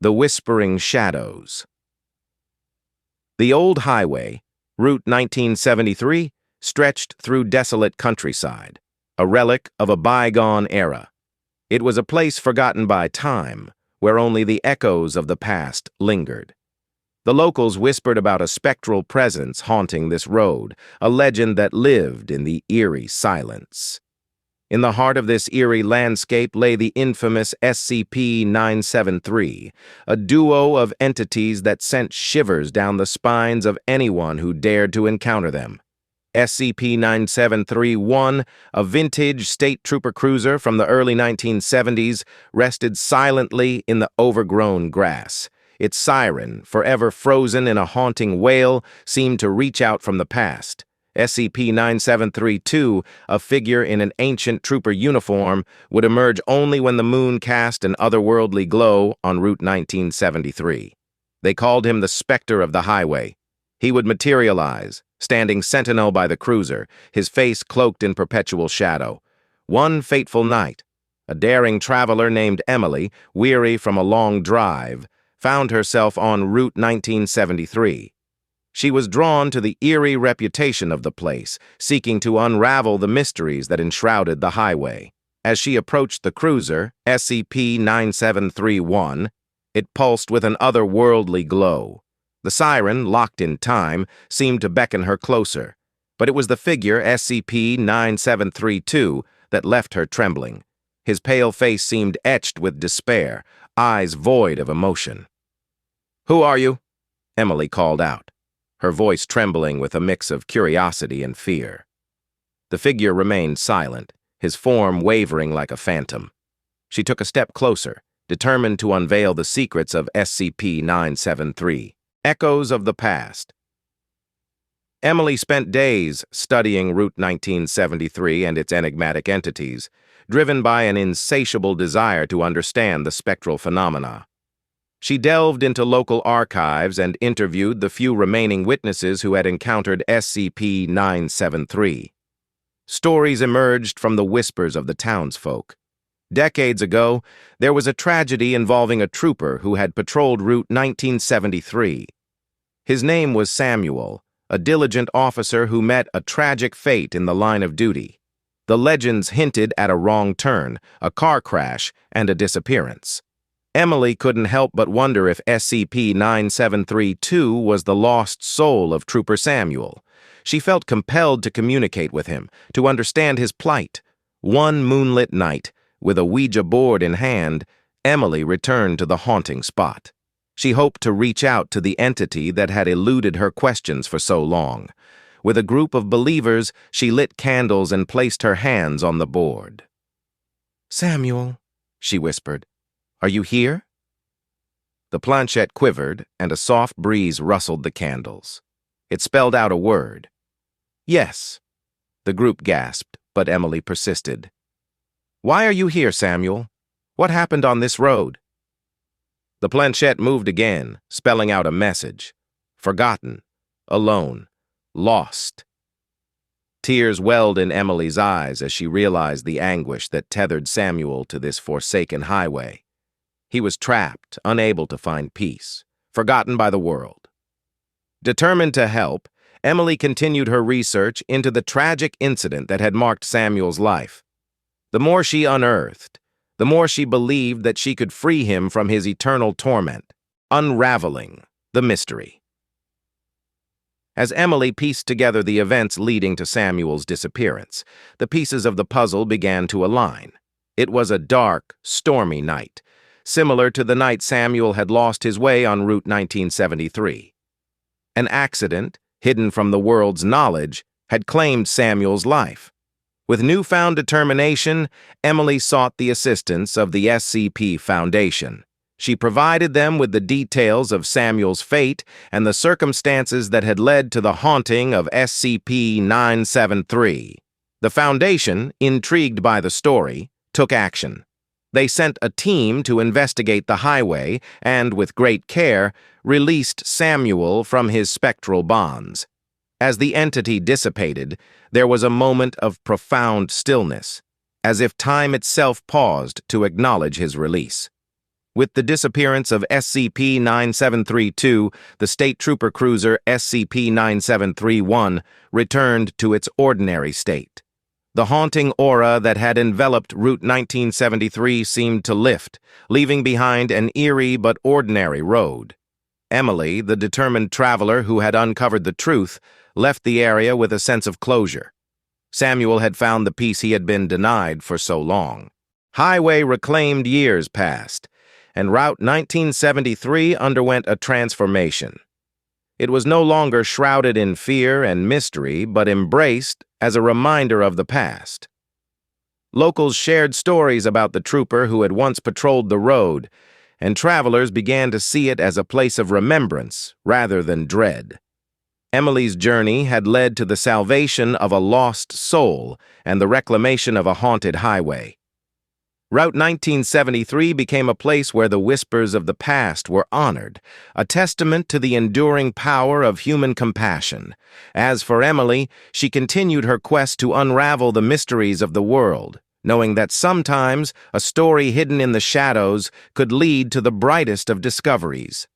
The Whispering Shadows. The old highway, Route 1973, stretched through desolate countryside, a relic of a bygone era. It was a place forgotten by time, where only the echoes of the past lingered. The locals whispered about a spectral presence haunting this road, a legend that lived in the eerie silence. In the heart of this eerie landscape lay the infamous SCP-973, a duo of entities that sent shivers down the spines of anyone who dared to encounter them. SCP-973-1, a vintage state trooper cruiser from the early 1970s, rested silently in the overgrown grass. Its siren, forever frozen in a haunting wail, seemed to reach out from the past. SCP-973-2, a figure in an ancient trooper uniform, would emerge only when the moon cast an otherworldly glow on Route 1973. They called him the Spectre of the Highway. He would materialize, standing sentinel by the cruiser, his face cloaked in perpetual shadow. One fateful night, a daring traveler named Emily, weary from a long drive, found herself on Route 1973. She was drawn to the eerie reputation of the place, seeking to unravel the mysteries that enshrouded the highway. As she approached the cruiser, SCP-9731, it pulsed with an otherworldly glow. The siren, locked in time, seemed to beckon her closer, but it was the figure SCP-9732 that left her trembling. His pale face seemed etched with despair, eyes void of emotion. "Who are you?" Emily called out, her voice trembling with a mix of curiosity and fear. The figure remained silent, his form wavering like a phantom. She took a step closer, determined to unveil the secrets of SCP-973. Echoes of the past. Emily spent days studying Route 1973 and its enigmatic entities, driven by an insatiable desire to understand the spectral phenomena. She delved into local archives and interviewed the few remaining witnesses who had encountered SCP-973. Stories emerged from the whispers of the townsfolk. Decades ago, there was a tragedy involving a trooper who had patrolled Route 1973. His name was Samuel, a diligent officer who met a tragic fate in the line of duty. The legends hinted at a wrong turn, a car crash, and a disappearance. Emily couldn't help but wonder if SCP-9732 was the lost soul of Trooper Samuel. She felt compelled to communicate with him, to understand his plight. One moonlit night, with a Ouija board in hand, Emily returned to the haunting spot. She hoped to reach out to the entity that had eluded her questions for so long. With a group of believers, she lit candles and placed her hands on the board. "Samuel," she whispered, "are you here?" The planchette quivered, and a soft breeze rustled the candles. It spelled out a word. "Yes." The group gasped, but Emily persisted. "Why are you here, Samuel? What happened on this road?" The planchette moved again, spelling out a message. Forgotten, alone, lost. Tears welled in Emily's eyes as she realized the anguish that tethered Samuel to this forsaken highway. He was trapped, unable to find peace, forgotten by the world. Determined to help, Emily continued her research into the tragic incident that had marked Samuel's life. The more she unearthed, the more she believed that she could free him from his eternal torment, unraveling the mystery. As Emily pieced together the events leading to Samuel's disappearance, the pieces of the puzzle began to align. It was a dark, stormy night, similar to the night Samuel had lost his way on Route 1973. An accident, hidden from the world's knowledge, had claimed Samuel's life. With newfound determination, Emily sought the assistance of the SCP Foundation. She provided them with the details of Samuel's fate and the circumstances that had led to the haunting of SCP-973. The Foundation, intrigued by the story, took action. They sent a team to investigate the highway and, with great care, released Samuel from his spectral bonds. As the entity dissipated, there was a moment of profound stillness, as if time itself paused to acknowledge his release. With the disappearance of SCP-9732, the State Trooper cruiser SCP-9731 returned to its ordinary state. The haunting aura that had enveloped Route 1973 seemed to lift, leaving behind an eerie but ordinary road. Emily, the determined traveler who had uncovered the truth, left the area with a sense of closure. Samuel had found the peace he had been denied for so long. Highway reclaimed years passed, and Route 1973 underwent a transformation. It was no longer shrouded in fear and mystery, but embraced as a reminder of the past. Locals shared stories about the trooper who had once patrolled the road, and travelers began to see it as a place of remembrance rather than dread. Emily's journey had led to the salvation of a lost soul and the reclamation of a haunted highway. Route 1973 became a place where the whispers of the past were honored, a testament to the enduring power of human compassion. As for Emily, she continued her quest to unravel the mysteries of the world, knowing that sometimes a story hidden in the shadows could lead to the brightest of discoveries.